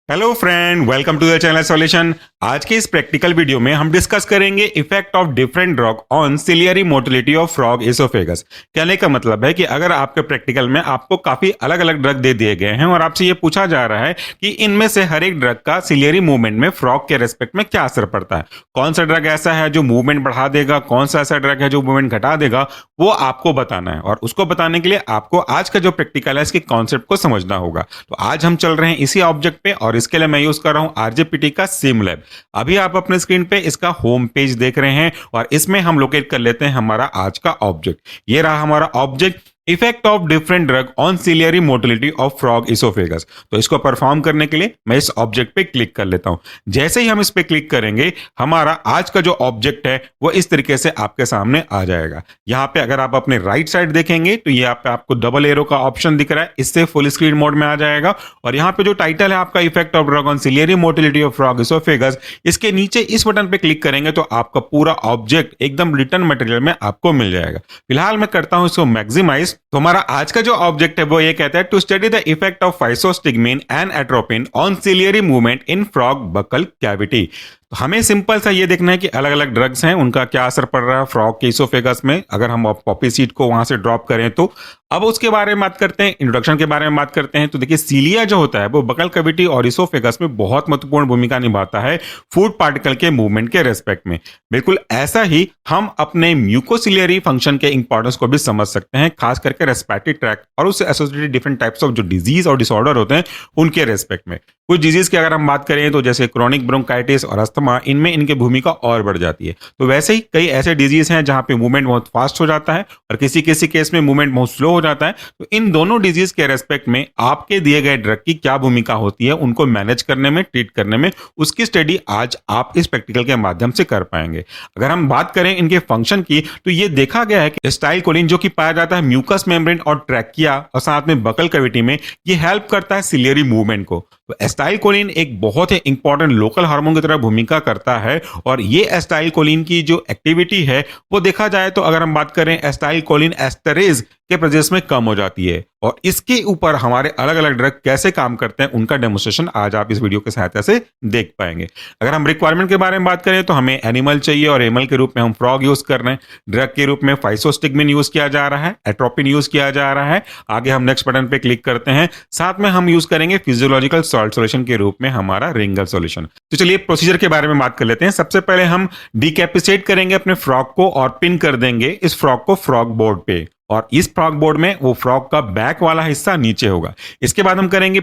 Hello friend, welcome to the channel solution. आज के इस प्रैक्टिकल वीडियो में हम डिस्कस करेंगे effect of different drug on ciliary motility of frog oesophagus. कहने का मतलब है कि अगर आपके प्रैक्टिकल में आपको काफी अलग अलग ड्रग दे दिए गए हैं और आपसे ये पूछा जा रहा है कि इनमें से हर एक ड्रग का सिलियरी मूवमेंट में फ्रॉग के रेस्पेक्ट में क्या असर पड़ता है, कौन सा ड्रग ऐसा है जो मूवमेंट बढ़ा देगा, कौन सा ऐसा ड्रग है जो मूवमेंट घटा देगा, वो आपको बताना है। और उसको बताने के लिए आपको आज का जो प्रैक्टिकल है इसके कॉन्सेप्ट को समझना होगा। तो आज हम चल रहे हैं इसी ऑब्जेक्ट पे और इसके लिए मैं यूज कर रहा हूं आरजेपीटी का सिम लैब। अभी आप अपने स्क्रीन पे इसका होम पेज देख रहे हैं और इसमें हम लोकेट कर लेते हैं हमारा आज का ऑब्जेक्ट। ये रहा हमारा object, effect of different drug on ciliary motility of frog oesophagus. तो इसको परफॉर्म करने के लिए मैं इस ऑब्जेक्ट पे क्लिक कर लेता हूं। जैसे ही हम इस पे क्लिक करेंगे हमारा आज का जो ऑब्जेक्ट है वो इस तरीके से आपके सामने आ जाएगा। यहां पे अगर आप अपने राइट साइड देखेंगे तो यहाँ पे आपको डबल एरो का ऑप्शन दिख रहा है, इससे फुल स्क्रीन मोड में आ जाएगा। और यहाँ पे जो टाइटल है आपका effect of drug on ciliary motility of frog oesophagus, इसके नीचे इस बटन पे क्लिक करेंगे तो आपका पूरा ऑब्जेक्ट एकदम रिटर्न मटेरियल में आपको मिल जाएगा। फिलहाल मैं करता हूं इसको मैक्सिमाइज। तो हमारा आज का जो ऑब्जेक्ट है वो ये कहता है to study the effect of physostigmine and atropine on ciliary movement in frog buccal cavity. तो हमें सिंपल सा ये देखना है कि अलग अलग ड्रग्स हैं उनका क्या असर पड़ रहा है फ्रॉग के इसोफेगस में। अगर हम पॉपी सीड को वहां से ड्रॉप करें तो अब उसके बारे में बात करते हैं, इंट्रोडक्शन के बारे में बात करते हैं। तो देखिए, सीलिया जो होता है वो बकल कैविटी और इसोफेगस में बहुत महत्वपूर्ण भूमिका निभाता है फूड पार्टिकल के मूवमेंट के रेस्पेक्ट में। बिल्कुल ऐसा ही हम अपने म्यूकोसिलियरी फंक्शन के इंपॉर्टेंस को भी समझ सकते हैं, खास करके रेस्पिरेटरी ट्रैक्ट और उससे एसोसिएटेड डिफरेंट टाइप्स ऑफ जो डिजीज और डिसऑर्डर होते हैं उनके रेस्पेक्ट में। कुछ डिजीज की अगर हम बात करें तो जैसे क्रोनिक ब्रोंकाइटिस और अस्थमा, इनमें इनकी भूमिका और बढ़ जाती है। तो वैसे ही कई ऐसे डिजीज हैं जहां पे मूवमेंट बहुत फास्ट हो जाता है और किसी किसी केस में मूवमेंट बहुत स्लो हो जाता है। तो इन दोनों डिजीज के रेस्पेक्ट में आपके दिए गए ड्रग की क्या भूमिका होती है उनको मैनेज करने में, ट्रीट करने में, उसकी स्टडी आज आप इस प्रैक्टिकल के माध्यम से कर पाएंगे। अगर हम बात करें इनके फंक्शन की तो ये देखा गया है कि एसिटाइलकोलिन जो कि पाया जाता है म्यूकस मेम्ब्रेन और ट्रैकिया और साथ में बकल कैविटी में, ये हेल्प करता है सिलियरी मूवमेंट को। तो एसिटाइलकोलिन एक बहुत ही इंपॉर्टेंट लोकल हार्मोन की तरह भूमिका करता है और ये एसिटाइलकोलिन की जो एक्टिविटी है वो देखा जाए तो अगर हम बात करें एसिटाइलकोलिन एस्टरेज के प्रेजेंस में कम हो जाती है। और इसके ऊपर हमारे अलग अलग ड्रग कैसे काम करते हैं उनका डेमोस्ट्रेशन आज आप इस वीडियो की सहायता से देख पाएंगे। अगर हम रिक्वायरमेंट के बारे में बात करें तो हमें एनिमल चाहिए और एनिमल के रूप में हम फ्रॉग यूज कर रहे हैं। ड्रग के रूप में फाइसोस्टिग्मिन यूज किया जा रहा है, एट्रोपिन यूज किया जा रहा है। आगे हम नेक्स्ट बटन पे क्लिक करते हैं, साथ में हम यूज करेंगे फिजियोलॉजिकल सॉल्ट सॉल्यूशन के रूप में हमारा रिंगल सॉल्यूशन। तो चलिए प्रोसीजर के बारे में बात कर लेते हैं। सबसे पहले हम डिकैपिसेट करेंगे अपने फ्रॉग को और पिन कर देंगे इस फ्रॉग को फ्रॉग बोर्ड पे, और इस फ्रॉग बोर्ड में वो फ्रॉग का बैक वाला हिस्सा नीचे होगा। इसके बाद हम करेंगे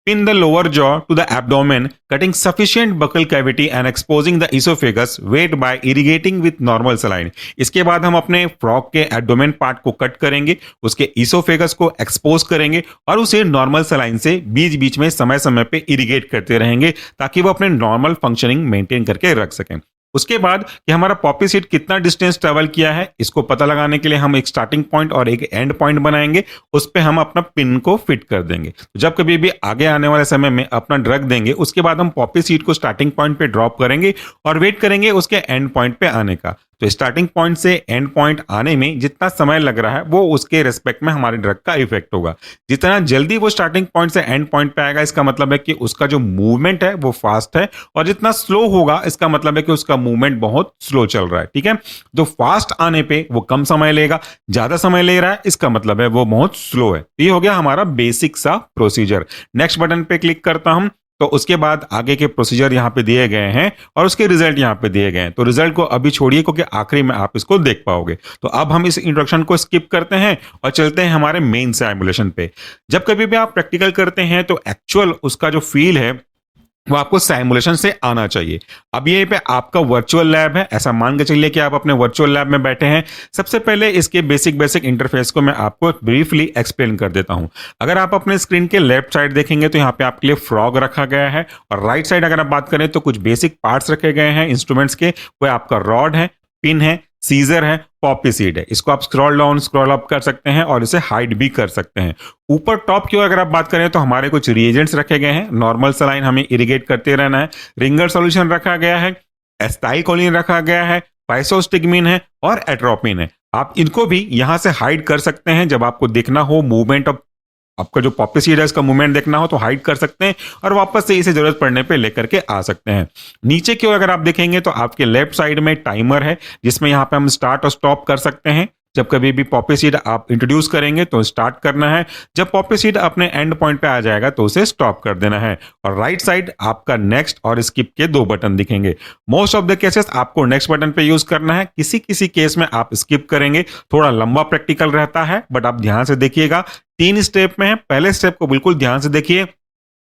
pin the lower jaw to the abdomen, cutting sufficient buccal cavity and exposing the oesophagus wet by irrigating with normal saline. इसके बाद हम अपने फ्रॉग के एब्डोमेन पार्ट को कट करेंगे, उसके इसोफेगस को एक्सपोज करेंगे और उसे नॉर्मल सलाइन से बीच बीच में समय समय पे इरिगेट करते रहेंगे ताकि वो अपने नॉर्मल फंक्शनिंग मेंटेन करके रख सकें। उसके बाद कि हमारा पॉपी सीड कितना डिस्टेंस ट्रेवल किया है इसको पता लगाने के लिए हम एक स्टार्टिंग पॉइंट और एक एंड पॉइंट बनाएंगे, उस पे हम अपना पिन को फिट कर देंगे। तो जब कभी भी आगे आने वाले समय में अपना ड्रग देंगे उसके बाद हम पॉपी सीड को स्टार्टिंग पॉइंट पे ड्रॉप करेंगे और वेट करेंगे उसके एंड पॉइंट पे आने का। तो स्टार्टिंग पॉइंट से एंड पॉइंट आने में जितना समय लग रहा है वो उसके रेस्पेक्ट में हमारे ड्रग का इफेक्ट होगा। जितना जल्दी वो स्टार्टिंग पॉइंट से एंड पॉइंट पे आएगा इसका मतलब है कि उसका जो मूवमेंट है वो फास्ट है, और जितना स्लो होगा इसका मतलब है कि उसका मूवमेंट बहुत स्लो चल रहा है। ठीक है, तो फास्ट आने पे वो कम समय लेगा, ज्यादा समय ले रहा है इसका मतलब है वो बहुत स्लो है। ये हो गया हमारा बेसिक सा प्रोसीजर। नेक्स्ट बटन पे क्लिक करता हूं तो उसके बाद आगे के प्रोसीजर यहाँ पे दिए गए हैं और उसके रिजल्ट यहाँ पे दिए गए हैं। तो रिजल्ट को अभी छोड़िए क्योंकि आखिरी में आप इसको देख पाओगे। तो अब हम इस इंट्रोडक्शन को स्किप करते हैं और चलते हैं हमारे मेन सिमुलेशन पे। जब कभी भी आप प्रैक्टिकल करते हैं तो एक्चुअल उसका जो फील है वो आपको सिमुलेशन से आना चाहिए। अब ये पे आपका वर्चुअल लैब है, ऐसा मान के चलिए कि आप अपने वर्चुअल लैब में बैठे हैं। सबसे पहले इसके बेसिक इंटरफेस को मैं आपको ब्रीफली एक्सप्लेन कर देता हूं। अगर आप अपने स्क्रीन के लेफ्ट साइड देखेंगे तो यहाँ पे आपके लिए फ्रॉग रखा गया है, और राइट साइड अगर आप बात करें तो कुछ बेसिक पार्ट्स रखे गए हैं इंस्ट्रूमेंट्स के। वो आपका रॉड है, पिन है, सीजर है, पॉपी सीड है। इसको आप स्क्रॉल डाउन स्क्रॉल अप कर सकते हैं और इसे हाइड भी कर सकते हैं। ऊपर टॉप की ओर अगर आप बात करें तो हमारे कुछ रिएजेंट्स रखे गए हैं। नॉर्मल सलाइन हमें इरिगेट करते रहना है, रिंगर सॉल्यूशन रखा गया है, एसिटाइलकोलिन रखा गया है, फाइसोस्टिग्मिन है और एट्रोपिन है। आप इनको भी यहां से हाइड कर सकते हैं जब आपको देखना हो मूवमेंट ऑफ आपका जो पॉपी सीड है इसका मूवमेंट देखना हो तो हाइड कर सकते हैं और वापस से इसे जरूरत पड़ने पे लेकर के आ सकते हैं। नीचे की ओर अगर आप देखेंगे तो आपके लेफ्ट साइड में टाइमर है, जिसमें यहाँ पे हम स्टार्ट और स्टॉप कर सकते हैं। जब कभी भी पॉपी सीड आप इंट्रोड्यूस करेंगे तो स्टार्ट करना है, जब पॉपी सीड अपने एंड पॉइंट पे आ जाएगा तो उसे स्टॉप कर देना है। और राइट साइड आपका नेक्स्ट और स्किप के 2 बटन दिखेंगे। मोस्ट ऑफ द केसेस आपको नेक्स्ट बटन पे यूज करना है, किसी किसी केस में आप स्किप करेंगे। थोड़ा लंबा प्रैक्टिकल रहता है, बट आप ध्यान से देखिएगा। 3 स्टेप में है, पहले स्टेप को बिल्कुल ध्यान से देखिए,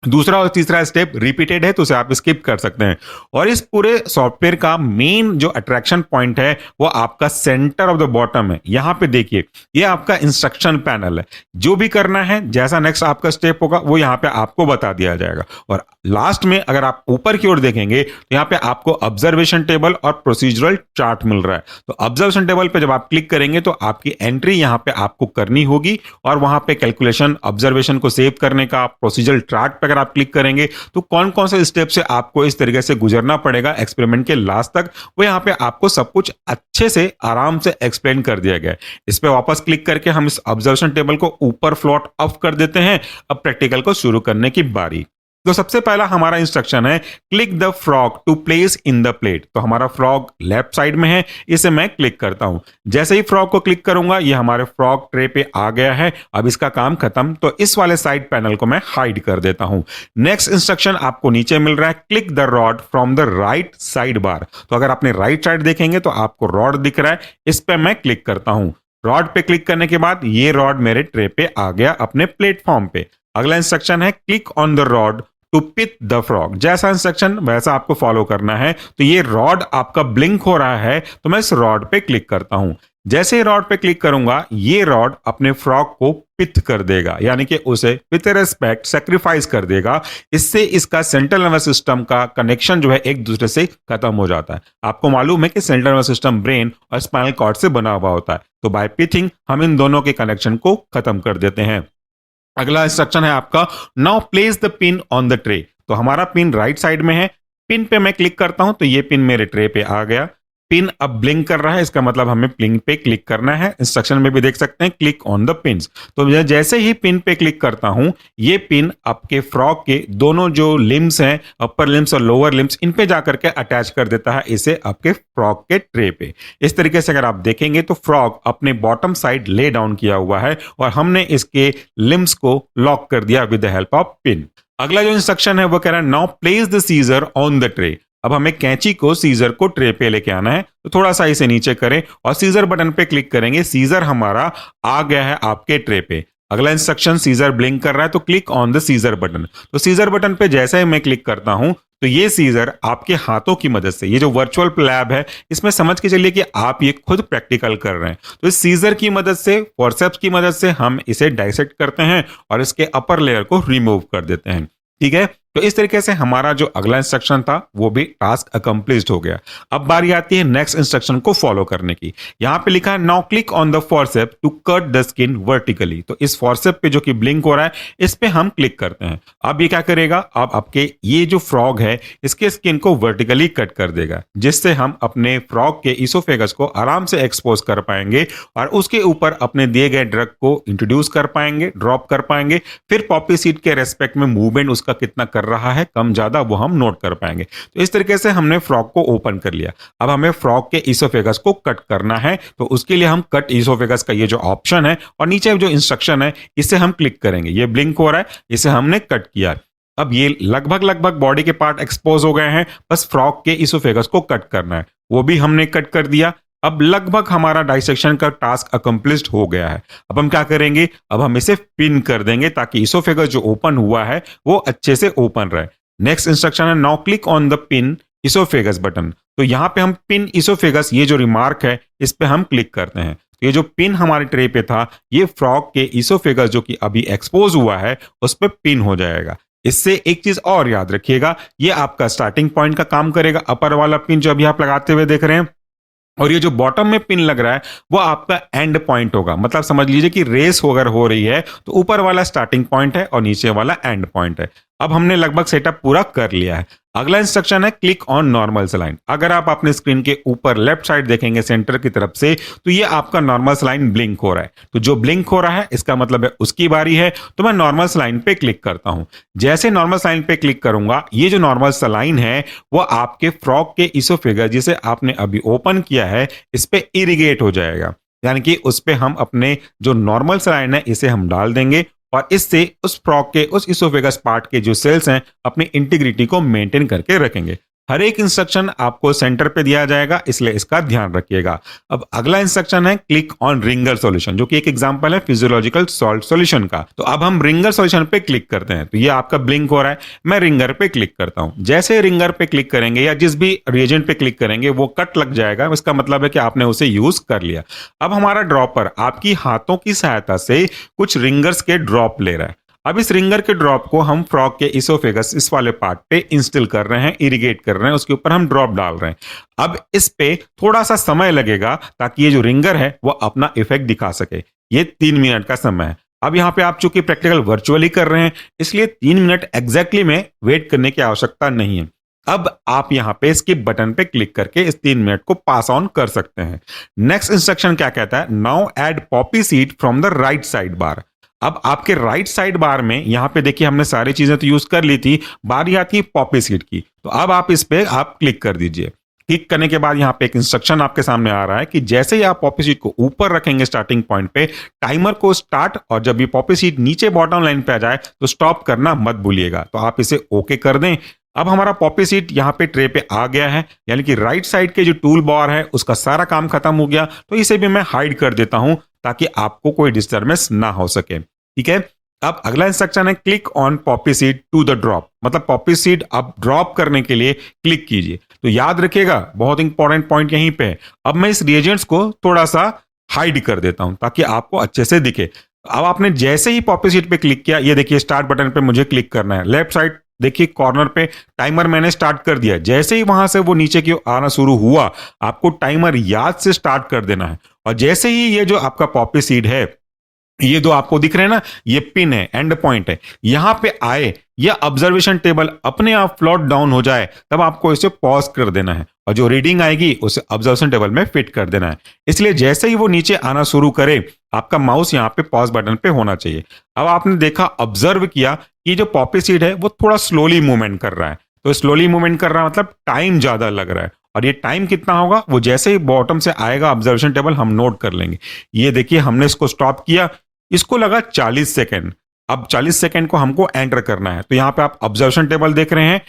दूसरा और तीसरा स्टेप रिपीटेड है तो उसे आप स्किप कर सकते हैं। और इस पूरे सॉफ्टवेयर का मेन जो अट्रैक्शन पॉइंट है वो आपका सेंटर ऑफ द बॉटम है। यहां पे देखिए, ये आपका इंस्ट्रक्शन पैनल है। जो भी करना है, जैसा नेक्स्ट आपका स्टेप होगा वो यहां पे आपको बता दिया जाएगा। और लास्ट में अगर आप ऊपर की ओर देखेंगे तो यहां पे आपको ऑब्जर्वेशन टेबल और प्रोसीजरल चार्ट मिल रहा है। तो ऑब्जर्वेशन टेबल पे जब आप क्लिक करेंगे तो आपकी एंट्री यहां पे आपको करनी होगी और वहां पे कैलकुलेशन ऑब्जर्वेशन को सेव करने का प्रोसीजरल चार्ट पे अगर आप क्लिक करेंगे तो कौन कौन से स्टेप से आपको इस तरीके से गुजरना पड़ेगा एक्सपेरिमेंट के लास्ट तक, वो यहां पे आपको सब कुछ अच्छे से आराम से एक्सप्लेन कर दिया गया है। इस पे वापस क्लिक करके हम इस ऑब्जर्वेशन टेबल को ऊपर फ्लोट ऑफ कर देते हैं। अब प्रैक्टिकल को शुरू करने की बारी। तो सबसे पहला हमारा इंस्ट्रक्शन है click the frog to place in the plate. तो हमारा फ्रॉग लेफ्ट साइड में है, इसे मैं क्लिक करता हूं। जैसे ही फ्रॉग को क्लिक करूंगा ये हमारे फ्रॉग ट्रे पे आ गया है। अब इसका काम खत्म, तो इस वाले साइड पैनल को मैं हाइड कर देता हूं। नेक्स्ट इंस्ट्रक्शन आपको नीचे मिल रहा है click the rod from the right side bar. तो अगर आपने राइट साइड देखेंगे तो आपको रॉड दिख रहा है, इस पे मैं क्लिक करता हूं। रॉड पे क्लिक करने के बाद ये रॉड मेरे ट्रे पे आ गया अपने प्लेटफॉर्म पे। अगला इंस्ट्रक्शन है click on the rod to pick the frog. जैसा इंस्ट्रक्शन वैसा आपको फॉलो करना है। तो ये रॉड आपका ब्लिंक हो रहा है तो मैं इस रॉड पे क्लिक करता हूं। जैसे ही रॉड पे क्लिक करूंगा ये रॉड अपने फ्रॉग को पिथ कर देगा, यानी कि उसे विथ रेस्पेक्ट सेक्रीफाइस कर देगा। इससे इसका सेंट्रल नर्वस सिस्टम का कनेक्शन जो है एक दूसरे से खत्म हो जाता है। आपको मालूम है कि सेंट्रल नर्वस सिस्टम ब्रेन और स्पाइनल कॉर्ड से बना हुआ होता है, तो बाय पिथिंग हम इन दोनों के कनेक्शन को खत्म कर देते हैं। अगला इंस्ट्रक्शन है आपका now place the pin on the tray. तो हमारा पिन राइट साइड में है, पिन पे मैं क्लिक करता हूं तो ये पिन मेरे ट्रे पे आ गया। पिन अब ब्लिंक कर रहा है, इसका मतलब हमें पिन पे क्लिक करना है। इंस्ट्रक्शन में भी देख सकते हैं क्लिक ऑन द पिन्स। तो जैसे ही पिन पे क्लिक करता हूं ये पिन आपके फ्रॉग के दोनों जो लिम्स हैं, अपर लिम्स और लोअर लिम्स, इन पे जाकर के अटैच कर देता है इसे आपके फ्रॉग के ट्रे पे। इस तरीके से अगर आप देखेंगे तो फ्रॉग अपने बॉटम साइड ले डाउन किया हुआ है और हमने इसके लिम्स को लॉक कर दिया with the help of pin. अगला जो इंस्ट्रक्शन है वो कह रहा है now place the seizure on the tray. अब हमें कैंची को सीजर को ट्रे पे लेके आना है, तो थोड़ा सा इसे नीचे करें और सीजर बटन पे क्लिक करेंगे। सीजर हमारा आ गया है आपके ट्रे पे। अगला इंस्ट्रक्शन सीजर ब्लिंक कर रहा है तो click on the seizure button. तो सीजर बटन पे जैसे ही मैं क्लिक करता हूं तो ये सीजर आपके हाथों की मदद से, ये जो वर्चुअल लैब है इसमें समझ के चलिए कि आप ये खुद प्रैक्टिकल कर रहे हैं, तो इस सीजर की मदद से, फोर्सेप्स की मदद से हम इसे डाइसेक्ट करते हैं और इसके अपर लेयर को रिमूव कर देते हैं। ठीक है, तो इस तरीके से हमारा जो अगला इंस्ट्रक्शन था वो भी टास्क अकम्प्लिश्ड हो गया। अब बारी आती है नेक्स्ट इंस्ट्रक्शन को फॉलो करने की। यहां पे लिखा है now click on the forcep to cut the skin vertically. तो इस फॉरसेप पे जो कि ब्लिंक हो रहा है इस पे हम क्लिक करते हैं। अब ये क्या करेगा, अब आपके ये जो फ्रॉग है इसके स्किन को वर्टिकली कट कर देगा, जिससे हम अपने फ्रॉग के इसोफेगस को आराम से एक्सपोज कर पाएंगे और उसके ऊपर अपने दिए गए ड्रग को इंट्रोड्यूस कर पाएंगे, ड्रॉप कर पाएंगे। फिर पॉपी सीड के रेस्पेक्ट में मूवमेंट उसका कितना कर रहा है, कम ज्यादा, वो हम नोट कर पाएंगे। तो इस तरीके से हमने फ्रॉग को ओपन कर लिया। अब हमें फ्रॉग के इसोफेगस को कट करना है, तो उसके लिए हम कट इसोफेगस का ये जो ऑप्शन है और नीचे जो इंस्ट्रक्शन है इसे हम क्लिक करेंगे। ये ब्लिंक हो रहा है, इसे हमने कट किया। अब ये लगभग बॉडी के पार्ट एक्सपोज हो गए हैं, बस फ्रॉग के इसोफेगस को कट करना है, वो भी हमने कट कर दिया। अब लगभग हमारा डाइसेक्शन का टास्क अकम्प्लिश्ड हो गया है। अब हम क्या करेंगे, अब हम इसे पिन कर देंगे ताकि इसोफेगस जो ओपन हुआ है वो अच्छे से ओपन रहे। नेक्स्ट इंस्ट्रक्शन है now click on the pin oesophagus button. तो यहां पे हम पिन इसोफेगस, ये जो रिमार्क है इस पे हम क्लिक करते हैं। तो ये जो पिन हमारे ट्रे पे था ये फ्रॉग के इसोफेगस जो कि अभी एक्सपोज हुआ है उस पे पिन हो जाएगा। इससे एक चीज और याद रखिएगा, ये आपका स्टार्टिंग पॉइंट का काम करेगा, अपर वाला पिन जो अभी आप लगाते हुए देख रहे हैं, और ये जो बॉटम में पिन लग रहा है वो आपका एंड पॉइंट होगा। मतलब समझ लीजिए कि रेस अगर हो रही है तो ऊपर वाला स्टार्टिंग पॉइंट है और नीचे वाला एंड पॉइंट है। अब हमने लगभग सेटअप पूरा कर लिया है। अगला इंस्ट्रक्शन है क्लिक ऑन नॉर्मल सलाइन। अगर आप अपने स्क्रीन के ऊपर लेफ्ट साइड देखेंगे सेंटर की तरफ से, तो ये आपका नॉर्मल सलाइन ब्लिंक हो रहा है। तो जो ब्लिंक हो रहा है इसका मतलब है उसकी बारी है, तो मैं नॉर्मल सलाइन पे क्लिक करता हूं। जैसे नॉर्मल सलाइन पे क्लिक करूंगा, ये जो नॉर्मल सलाइन है वो आपके फ्रॉग के इसोफेगस जिसे आपने अभी ओपन किया है इस पे इरिगेट हो जाएगा। यानी कि उस पे हम अपने जो नॉर्मल सलाइन है इसे हम डाल देंगे और इससे उस फ्रॉग के उस इसोफेगस पार्ट के जो सेल्स हैं अपनी इंटीग्रिटी को मेंटेन करके रखेंगे। हर एक इंस्ट्रक्शन आपको सेंटर पे दिया जाएगा, इसलिए इसका ध्यान रखिएगा। अब अगला इंस्ट्रक्शन है क्लिक ऑन रिंगर सॉल्यूशन, जो कि एक एग्जांपल है फिजियोलॉजिकल सॉल्ट सॉल्यूशन का। तो अब हम रिंगर सॉल्यूशन पे क्लिक करते हैं, तो ये आपका ब्लिंक हो रहा है, मैं रिंगर पे क्लिक करता हूं। जैसे रिंगर पे क्लिक करेंगे या जिस भी रिएजेंट पे क्लिक करेंगे वो कट लग जाएगा, इसका मतलब है कि आपने उसे यूज कर लिया। अब हमारा ड्रॉपर आपकी हाथों की सहायता से कुछ रिंगर्स के ड्रॉप ले रहा है। अब इस रिंगर के ड्रॉप को हम फ्रॉग के इसोफेगस इस वाले पार्ट पे इंस्टिल कर रहे हैं, इरिगेट कर रहे हैं, उसके ऊपर हम ड्रॉप डाल रहे हैं। अब इस पे थोड़ा सा समय लगेगा ताकि ये जो रिंगर है वो अपना इफेक्ट दिखा सके। ये 3 मिनट का समय है। अब यहाँ पे आप चूंकि प्रैक्टिकल वर्चुअली कर रहे हैं, इसलिए 3 मिनट एग्जैक्टली में वेट करने की आवश्यकता नहीं है। अब आप यहाँ पे स्किप बटन पे क्लिक करके इस 3 मिनट को पास ऑन कर सकते हैं। नेक्स्ट इंस्ट्रक्शन क्या कहता है, now add Poppy seed from the right side bar. अब आपके राइट साइड बार में यहां पे देखिए हमने सारी चीजें तो यूज कर ली थी, बारी आती है पॉपी सीड की। तो अब आप इस पे आप क्लिक कर दीजिए। क्लिक करने के बाद यहां पे एक इंस्ट्रक्शन आपके सामने आ रहा है कि जैसे ही आप पॉपी सीड को ऊपर रखेंगे स्टार्टिंग पॉइंट पे, टाइमर को स्टार्ट, और जब ये पॉपी सीड नीचे बॉटम लाइन पे आ जाए तो स्टॉप करना मत भूलिएगा। तो आप इसे ओके कर दें। अब हमारा पॉपी सीड यहाँ पे ट्रे पे आ गया है, यानी कि राइट साइड के जो टूल बार है उसका सारा काम खत्म हो गया। तो इसे भी मैं हाइड कर देता हूं ताकि आपको कोई डिस्टर्बेंस ना हो सके। ठीक है। अब अगला इंस्ट्रक्शन है click on poppy seed to the drop, मतलब पॉपी सीड आप ड्रॉप करने के लिए क्लिक कीजिए। तो याद रखिएगा बहुत इंपॉर्टेंट पॉइंट यहीं पे है। अब मैं इस रिएजेंट्स को थोड़ा सा हाइड कर देता हूं ताकि आपको अच्छे से दिखे। अब आपने जैसे ही पॉपी सीड पे क्लिक किया, ये देखिए स्टार्ट बटन पे मुझे क्लिक करना है। लेफ्ट साइड देखिए कॉर्नर पे टाइमर मैंने स्टार्ट कर दिया। जैसे ही वहां से वो नीचे की ओर आना शुरू हुआ, आपको टाइमर याद से स्टार्ट कर देना है। और जैसे ही ये जो आपका पॉपी सीड है, ये दो आपको दिख रहे हैं ना, ये पिन है, एंड पॉइंट है, यहां पे आए या ऑब्जर्वेशन टेबल अपने आप फ्लोट डाउन हो जाए, तब आपको इसे पॉज कर देना है और जो रीडिंग आएगी उसे ऑब्जर्वेशन टेबल में फिट कर देना है। इसलिए जैसे ही वो नीचे आना शुरू करे, आपका माउस यहां पे पॉज बटन पे होना चाहिए। अब आपने देखा, ऑब्जर्व किया कि जो पॉपी सीड है वो थोड़ा स्लोली मूवमेंट कर रहा है। तो स्लोली मूवमेंट कर रहा है मतलब टाइम ज्यादा लग रहा है, और ये टाइम कितना होगा वो जैसे ही बॉटम से आएगा ऑब्जर्वेशन टेबल हम नोट कर लेंगे। ये देखिए हमने इसको स्टॉप किया, इसको लगा 40 सेकेंड। अब 40 सेकेंड को हमको एंटर करना है। तो यहां पे आप ऑब्जर्वेशन टेबल देख रहे हैं,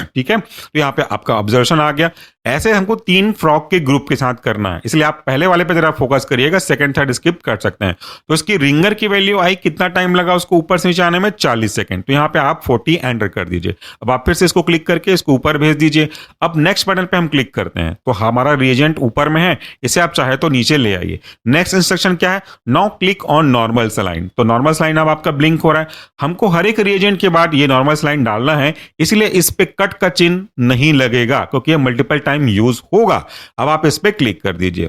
ठीक है। तो यहां पे आपका ऑब्जर्वेशन आ गया। ऐसे हमको 3 फ्रॉग के ग्रुप के साथ करना है, इसलिए आप पहले वाले पे जरा फोकस करिएगा, सेकंड थर्ड स्किप कर सकते हैं। तो इसकी रिंगर की वैल्यू आई, कितना टाइम लगा उसको ऊपर से नीचे आने में, 40 सेकंड। तो यहां पे आप 40 एंटर कर दीजिए। अब आप फिर से इसको क्लिक करके इसको ऊपर भेज दीजिए। अब नेक्स्ट बटन पे हम क्लिक करते हैं, तो हमारा रिएजेंट ऊपर में है, इसे आप चाहे तो नीचे ले आइए। नेक्स्ट इंस्ट्रक्शन क्या है, now click on normal saline. तो नॉर्मल सलाइन अब आपका ब्लिंक हो रहा है। हमको हर एक रिएजेंट के बाद ये नॉर्मल सलाइन डालना है, इसलिए इस पे कट का चिन्ह नहीं लगेगा क्योंकि ये मल्टीपल टाइम यूज होगा। अब आप इस पे क्लिक कर दीजिए,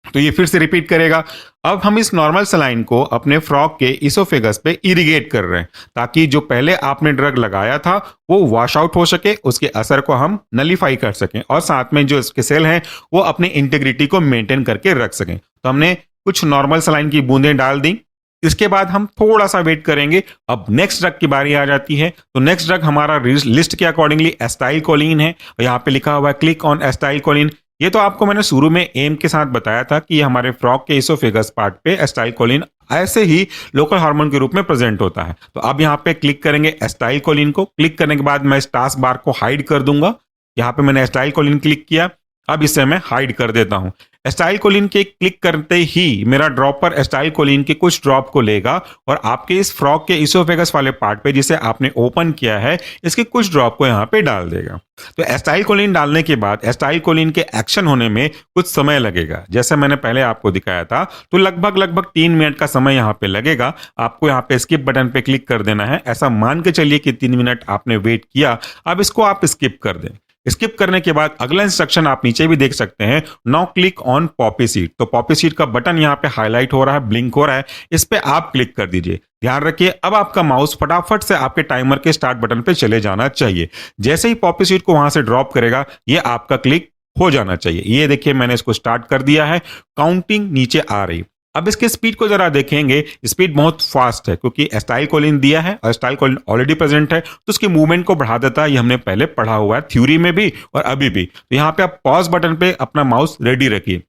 तो ये फिर से रिपीट करेगा। अब हम इस नॉर्मल सलाइन को अपने फ्रॉग के इसोफेगस पे इरिगेट कर रहे हैं ताकि जो पहले आपने ड्रग लगाया था वो वॉश आउट हो सके, उसके असर को हम नलीफाई कर सकें, और साथ में जो इसके सेल हैं वो अपनी इंटीग्रिटी को मेंटेन करके रख सकें। तो हमने कुछ नॉर्मल सलाइन की बूंदें डाल दी। इसके बाद हम थोड़ा सा वेट करेंगे। अब नेक्स्ट ड्रग की बारी आ जाती है। तो नेक्स्ट ड्रग हमारा लिस्ट के अकॉर्डिंगली एस्टाइलकोलिन है, और यहाँ पे लिखा हुआ है क्लिक ऑन एस्टाइलकोलिन। ये तो आपको मैंने शुरू में एम के साथ बताया था कि ये हमारे फ्रॉग के इसोफेगस पार्ट पे एस्टाइलकोलिन ऐसे ही लोकल हार्मोन के रूप में प्रेजेंट होता है। तो अब यहाँ पे क्लिक करेंगे एस्टाइलकोलिन को। क्लिक करने के बाद मैं इस टास्क बार को हाइड कर दूंगा। यहाँ पे मैंने एस्टाइलकोलिन क्लिक किया, अब इसे मैं हाइड कर देता हूं। एस्टाइलकोलिन के क्लिक करते ही मेरा ड्रॉपर एस्टाइलकोलिन के कुछ ड्रॉप को लेगा और आपके इस फ्रॉग के इसोफेगस वाले पार्ट पे जिसे आपने ओपन किया है, इसके कुछ ड्रॉप को यहाँ पे डाल देगा। तो एस्टाइलकोलिन डालने के बाद एस्टाइलकोलिन के एक्शन होने में कुछ समय लगेगा। जैसे मैंने पहले आपको दिखाया था, तो लगभग 3 मिनट का समय यहाँ पे लगेगा। आपको यहाँ पे स्किप बटन पे क्लिक कर देना है। ऐसा मान के चलिए कि 3 मिनट आपने वेट किया, अब इसको आप स्किप कर दें। स्किप करने के बाद अगला इंस्ट्रक्शन आप नीचे भी देख सकते हैं, now click on Poppy seat. तो पॉपी सीट का बटन यहाँ पे हाईलाइट हो रहा है, ब्लिंक हो रहा है, इस पे आप क्लिक कर दीजिए। ध्यान रखिए अब आपका माउस फटाफट से आपके टाइमर के स्टार्ट बटन पे चले जाना चाहिए। जैसे ही पॉपी सीट को वहां से ड्रॉप करेगा ये आपका क्लिक हो जाना चाहिए। ये देखिए मैंने इसको स्टार्ट कर दिया है, काउंटिंग नीचे आ रही। अब इसके स्पीड को जरा देखेंगे, स्पीड बहुत फास्ट है क्योंकि स्टाइल कॉलिन दिया है और स्टाइल कॉलिन ऑलरेडी प्रेजेंट है तो उसकी मूवमेंट को बढ़ा देता है। ये हमने पहले पढ़ा हुआ है थ्योरी में भी और अभी भी। तो यहाँ पे आप पॉज बटन पे अपना माउस रेडी रखिए।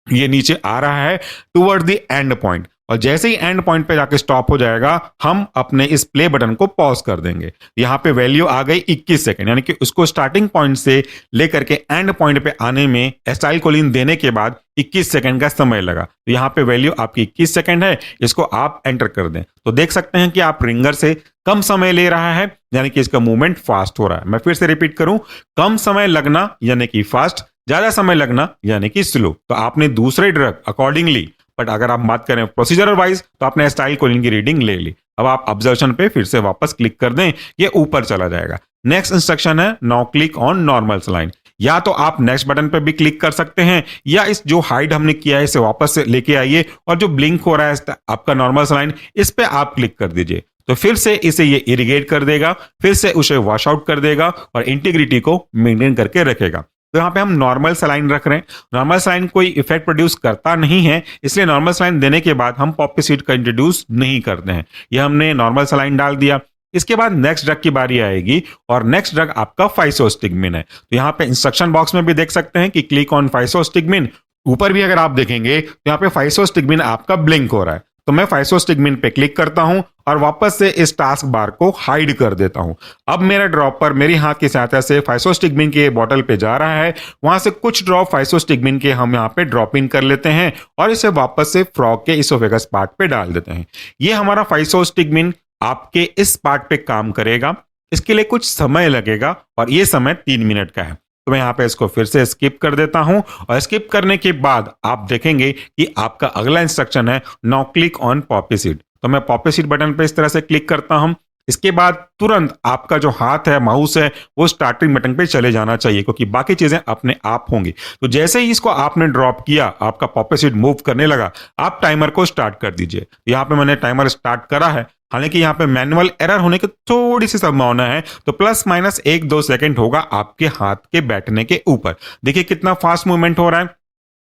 ये नीचे आ रहा है टुवर्ड द एंड पॉइंट, और जैसे ही एंड पॉइंट पे जाके स्टॉप हो जाएगा हम अपने इस प्ले बटन को पॉज कर देंगे। यहाँ पे वैल्यू आ गई 21 सेकंड, यानी कि उसको स्टार्टिंग पॉइंट से लेकर के एंड पॉइंट पे आने में स्टाइल कॉलिन देने के बाद 21 सेकंड का समय लगा। तो यहाँ पे वैल्यू आपकी 21 सेकंड है, इसको आप एंटर कर दें तो देख सकते हैं कि आप रिंगर से कम समय ले रहा है, यानी कि इसका मूवमेंट फास्ट हो रहा है। मैं फिर से रिपीट करूं, कम समय लगना यानी कि फास्ट, ज्यादा समय लगना यानी कि स्लो। तो आपने दूसरे ड्रग अकॉर्डिंगली, बट अगर आप बात करें प्रोसीजर वाइज तो आपने स्टाइल कॉलिन की रीडिंग ले ली। अब आप ऑब्जर्वेशन पे फिर से वापस क्लिक कर दें, ये ऊपर चला जाएगा। नेक्स्ट इंस्ट्रक्शन है now click on normal saline. या तो आप नेक्स्ट बटन पे भी क्लिक कर सकते हैं या इस जो हाइड हमने किया है इसे वापस से लेके आइए और जो ब्लिंक हो रहा है आपका नॉर्मल सलाइन इस पे आप क्लिक कर दीजिए। तो फिर से इसे ये इरिगेट कर देगा, फिर से उसे वॉश आउट कर देगा और इंटीग्रिटी को मेंटेन करके रखेगा। तो यहाँ पे हम नॉर्मल सलाइन रख रहे हैं। नॉर्मल सलाइन कोई इफेक्ट प्रोड्यूस करता नहीं है, इसलिए नॉर्मल सलाइन देने के बाद हम पॉपी सीट का इंट्रोड्यूस नहीं करते हैं। ये हमने नॉर्मल सलाइन डाल दिया। इसके बाद नेक्स्ट ड्रग की बारी आएगी और नेक्स्ट ड्रग आपका फाइसोस्टिग्मिन है। तो यहाँ पे इंस्ट्रक्शन बॉक्स में भी देख सकते हैं कि क्लिक ऑन फाइसोस्टिग्मिन। ऊपर भी अगर आप देखेंगे तो यहाँ पे फाइसोस्टिग्मिन आपका ब्लिंक हो रहा है। तो मैं फाइसोस्टिग्मिन पे क्लिक करता हूं और वापस से इस टास्क बार को हाइड कर देता हूं। अब मेरा ड्रॉपर मेरी हाथ की सहायता से फाइसोस्टिग्मिन के बॉटल पे जा रहा है, वहां से कुछ ड्रॉप फाइसोस्टिग्मिन के हम यहाँ पे ड्रॉप इन कर लेते हैं और इसे वापस से फ्रॉग के इसोफेगस पार्ट पे डाल देते हैं। ये हमारा फाइसोस्टिग्मिन आपके इस पार्ट पे काम करेगा। इसके लिए कुछ समय लगेगा और ये समय 3 मिनट का है। तो मैं यहाँ पे इसको फिर से स्किप कर देता हूं और स्किप करने के बाद आप देखेंगे कि आपका अगला इंस्ट्रक्शन है now click on Poppy seat. तो मैं पॉपी सीट बटन पे इस तरह से क्लिक करता हूं। इसके बाद तुरंत आपका जो हाथ है माउस है वो स्टार्टिंग बटन पे चले जाना चाहिए क्योंकि बाकी चीजें अपने आप होंगी। तो जैसे ही इसको आपने ड्रॉप किया आपका पॉपी सीट मूव करने लगा, आप टाइमर को स्टार्ट कर दीजिए। यहाँ पे मैंने टाइमर स्टार्ट करा है, हालांकि यहाँ पे मैनुअल एरर होने की थोड़ी सी संभावना है, तो प्लस माइनस 1-2 सेकंड होगा आपके हाथ के बैठने के ऊपर। देखिए कितना फास्ट मूवमेंट हो रहा है।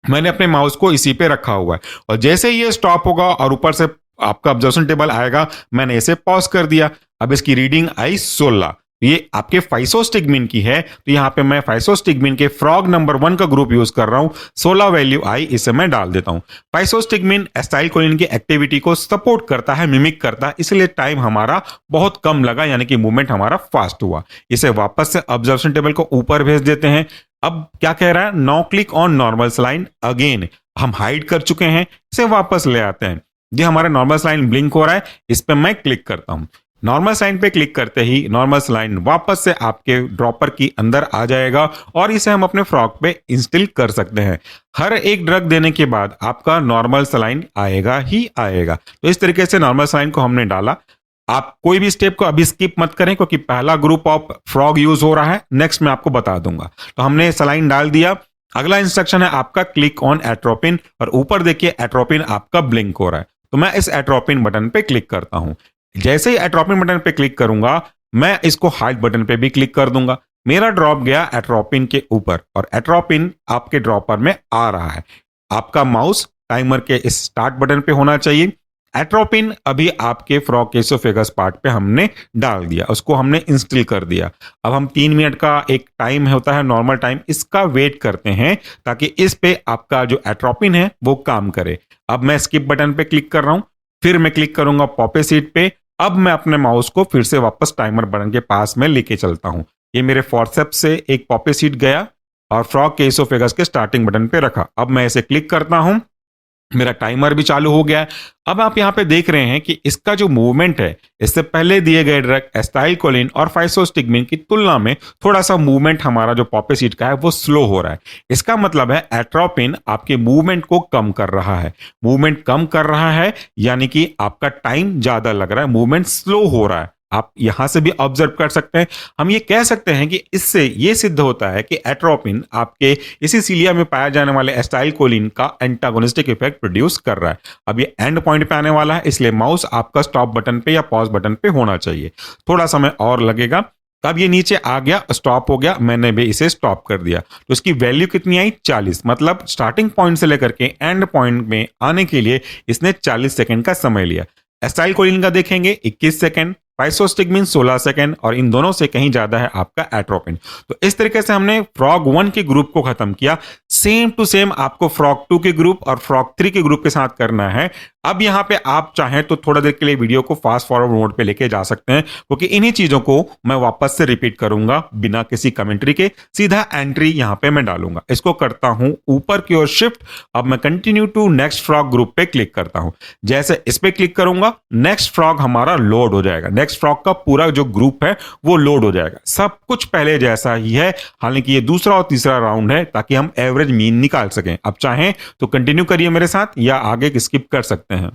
मैंने अपने माउस को इसी पे रखा हुआ है और जैसे ही ये स्टॉप होगा और ऊपर से आपका ऑब्जर्वेशन टेबल आएगा, मैंने इसे पॉज कर दिया। अब इसकी रीडिंग आई 16। ये आपके फाइसोस्टिग्मिन की है, तो यहाँ पे मैं फाइसोस्टिग्मिन के फ्रॉग नंबर 1 का ग्रुप यूज कर रहा हूं। 16 वैल्यू आई, इसे मैं डाल देता हूं। फाइसोस्टिग्मिन एस्टाइल कोलिन की एक्टिविटी को सपोर्ट करता है, मिमिक करता है, इसलिए टाइम हमारा बहुत कम लगा, यानी कि मूवमेंट हमारा फास्ट हुआ। इसे वापस से ऑब्जर्वेशन टेबल को ऊपर भेज देते हैं। अब क्या कह रहा है, now click on normal saline again. हम हाइड कर चुके हैं, इसे वापस ले आते हैं। ये हमारा नॉर्मल सलाइन ब्लिंक हो रहा है, इस पर मैं क्लिक करता हूं। नॉर्मल सलाइन पे क्लिक करते ही नॉर्मल सलाइन वापस से आपके ड्रॉपर की अंदर आ जाएगा और इसे हम अपने फ्रॉक पे इंस्टॉल कर सकते हैं। हर एक ड्रग देने के बाद आपका नॉर्मल सलाइन आएगा ही आएगा। तो इस तरीके से नॉर्मल सलाइन को हमने डाला। आप कोई भी स्टेप को अभी स्किप मत करें क्योंकि पहला ग्रुप ऑफ फ्रॉग यूज हो रहा है, नेक्स्ट मैं आपको बता दूंगा। तो हमने सलाइन डाल दिया। अगला इंस्ट्रक्शन है आपका क्लिक ऑन एट्रोपिन और ऊपर देखिए एट्रोपिन आपका ब्लिंक हो रहा है। तो मैं इस एट्रोपिन बटन पे क्लिक करता हूं। जैसे ही एट्रोपिन बटन पे क्लिक करूंगा मैं इसको हाइड बटन पे भी क्लिक कर दूंगा। मेरा ड्रॉप गया एट्रोपिन के ऊपर और एट्रोपिन आपके ड्रॉपर में आ रहा है। आपका माउस टाइमर के इस स्टार्ट बटन पे होना चाहिए। एट्रोपिन अभी आपके फ्रॉग एसोफेगस पार्ट पे हमने डाल दिया, उसको हमने इंस्टॉल कर दिया। अब हम 3 मिनट का एक टाइम होता है नॉर्मल टाइम, इसका वेट करते हैं ताकि इस पे आपका जो एट्रोपिन है वो काम करे। अब मैं स्किप बटन पे क्लिक कर रहा हूं, फिर मैं क्लिक करूंगा पॉपी सीट पे। अब मैं अपने माउस को फिर से वापस टाइमर बटन के पास में लेके चलता हूं। ये मेरे फॉरसेप्स से एक पॉपी सीट गया और फ्रॉग के एसोफेगस के स्टार्टिंग बटन पे रखा। अब मैं इसे क्लिक करता हूं, मेरा टाइमर भी चालू हो गया है। अब आप यहां पे देख रहे हैं कि इसका जो मूवमेंट है इससे पहले दिए गए ड्रग एस्टाइल कोलिन और फाइसोस्टिग्मिन की तुलना में थोड़ा सा मूवमेंट हमारा जो पॉपी सीट का है वो स्लो हो रहा है। इसका मतलब है एट्रोपिन आपके मूवमेंट को कम कर रहा है। मूवमेंट कम कर रहा है यानी कि आपका टाइम ज्यादा लग रहा है, मूवमेंट स्लो हो रहा है। आप यहां से भी ऑब्जर्व कर सकते हैं। हम ये कह सकते हैं कि इससे ये सिद्ध होता है कि एट्रोपिन आपके इसी सीलिया में पाया जाने वाले एसिटाइलकोलिन का एंटागोनिस्टिक इफेक्ट प्रोड्यूस कर रहा है। अब ये एंड पॉइंट पे आने वाला है, इसलिए माउस आपका स्टॉप बटन पे या पॉज बटन पे होना चाहिए। थोड़ा समय और लगेगा। अब ये नीचे आ गया, स्टॉप हो गया, मैंने भी इसे स्टॉप कर दिया। तो इसकी वैल्यू कितनी आई? 40। मतलब स्टार्टिंग पॉइंट से लेकर के एंड पॉइंट में आने के लिए इसने 40 सेकंड का समय लिया। एसिटाइलकोलिन का देखेंगे 21 सेकंड, पाइसोस्टिग्मिन 16 सेकंड, और इन दोनों से कहीं ज्यादा है आपका एट्रोपिन। तो इस तरीके से हमने फ्रॉग 1 के ग्रुप को खत्म किया। सेम टू सेम आपको फ्रॉग 2 के ग्रुप और फ्रॉग 3 के ग्रुप के साथ करना है। अब यहां पे आप चाहें तो थोड़ा देर के लिए वीडियो को फास्ट फॉरवर्ड मोड पे लेके जा सकते हैं, क्योंकि इन्हीं चीजों को मैं वापस से रिपीट करूंगा बिना किसी कमेंट्री के। सीधा एंट्री यहां पे मैं डालूंगा। इसको करता हूं ऊपर की ओर शिफ्ट। अब मैं continue to next frog group पे क्लिक करता हूं। जैसे इस पे क्लिक करूंगा, नेक्स्ट फ्रॉग हमारा लोड हो जाएगा। नेक्स्ट फ्रॉग का पूरा जो ग्रुप है वो लोड हो जाएगा। सब कुछ पहले जैसा ही है, हालांकि ये दूसरा और तीसरा राउंड है, ताकि हम एवरेज मीन निकाल सकें। अब चाहें तो कंटिन्यू करिए मेरे साथ या आगे स्किप कर सकते हैं।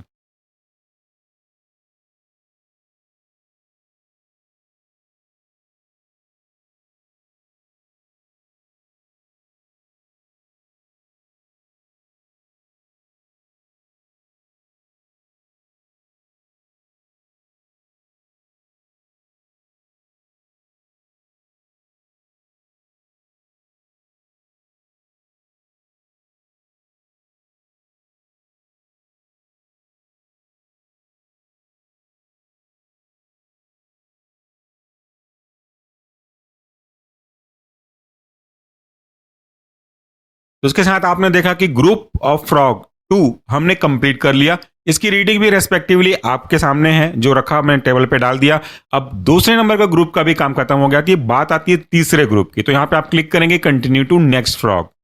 तो उसके साथ आपने देखा कि ग्रुप ऑफ फ्रॉग 2 हमने कंप्लीट कर लिया। इसकी रीडिंग भी रेस्पेक्टिवली आपके सामने है, जो रखा मैंने टेबल पे डाल दिया। अब दूसरे नंबर का ग्रुप का भी काम खत्म हो गया। तो ये बात आती है तीसरे ग्रुप की। तो यहां पे आप क्लिक करेंगे कंटिन्यू टू नेक्स्ट फ्रॉग।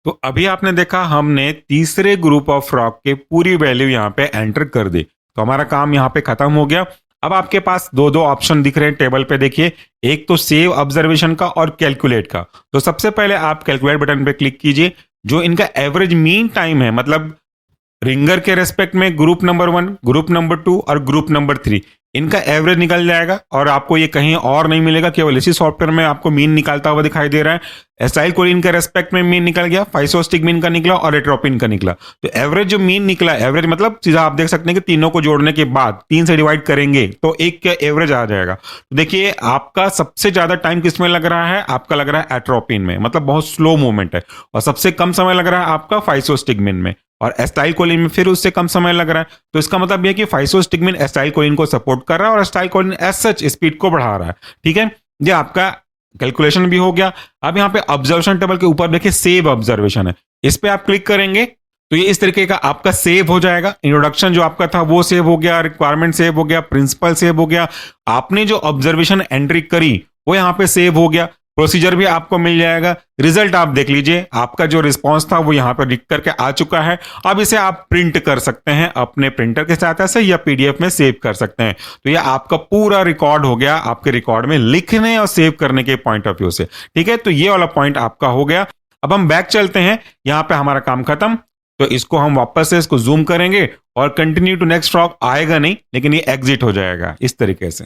तो अभी आपने देखा हमने तीसरे ग्रुप ऑफ फ्रॉग के पूरी वैल्यू यहां पे एंटर कर दी। तो हमारा काम यहां पे खत्म हो गया। अब आपके पास दो दो ऑप्शन दिख रहे हैं टेबल पे, देखिए। एक तो सेव ऑब्जर्वेशन का और कैलकुलेट का। तो सबसे पहले आप कैलकुलेट बटन पे क्लिक कीजिए। जो इनका एवरेज मीन टाइम है, मतलब रिंगर के रेस्पेक्ट में ग्रुप नंबर 1, ग्रुप नंबर 2 और ग्रुप नंबर 3, इनका एवरेज निकल जाएगा और आपको ये कहीं और नहीं मिलेगा। केवल इसी सॉफ्टवेयर में आपको मीन निकालता हुआ दिखाई दे रहा है। एसिटाइलकोलिन के रेस्पेक्ट में मीन निकल गया, फाइसोस्टिग्मिन का निकला और एट्रोपिन का निकला। तो एवरेज जो मीन निकला, एवरेज मतलब सीधा आप देख सकते हैं कि तीनों को जोड़ने के बाद 3 से डिवाइड करेंगे तो एक का एवरेज आ जाएगा। तो देखिए आपका सबसे ज्यादा टाइम किसमें लग रहा है? आपका लग रहा है एट्रोपिन में, मतलब बहुत स्लो मूवमेंट है। और सबसे कम समय लग रहा है आपका फाइसोस्टिग्मिन में, और एसिटाइलकोलिन में फिर उससे कम समय लग रहा है। तो इसका मतलब यह कि फाइसोस्टिग्मिन एसिटाइलकोलिन को सपोर्ट कर रहा है और एसिटाइलकोलिन एज सच स्पीड को बढ़ा रहा है। ठीक है, ये आपका कैलकुलेशन भी हो गया। अब यहां पे ऑब्जर्वेशन टेबल के ऊपर देखिए सेव ऑब्जर्वेशन है, इस पे आप क्लिक करेंगे तो ये इस तरीके का आपका सेव हो जाएगा। इंट्रोडक्शन जो आपका था वो सेव हो गया, रिक्वायरमेंट सेव हो गया, प्रिंसिपल सेव हो गया। आपने जो ऑब्जर्वेशन एंट्री करी वो यहां पे सेव हो गया। प्रोसीजर भी आपको मिल जाएगा। रिजल्ट आप देख लीजिए, आपका जो रिस्पांस था वो यहां पर लिख करके आ चुका है। अब इसे आप प्रिंट कर सकते हैं अपने प्रिंटर के सहायता से या पीडीएफ में सेव कर सकते हैं। तो ये आपका पूरा रिकॉर्ड हो गया, आपके रिकॉर्ड में लिखने और सेव करने के पॉइंट ऑफ व्यू से। ठीक है, तो ये वाला पॉइंट आपका हो गया। अब हम बैक चलते हैं, यहां पे हमारा काम खत्म। तो इसको हम वापस से इसको जूम करेंगे और कंटिन्यू टू नेक्स्ट फ्रॉग आएगा नहीं, लेकिन ये एग्जिट हो जाएगा इस तरीके से।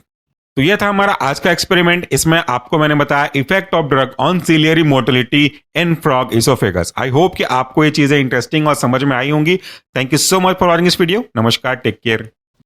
तो यह था हमारा आज का एक्सपेरिमेंट। इसमें आपको मैंने बताया effect of drug on ciliary motility in frog oesophagus. I hope कि आपको ये चीजें इंटरेस्टिंग और समझ में आई होंगी। Thank you so much for watching this video. नमस्कार, टेक केयर।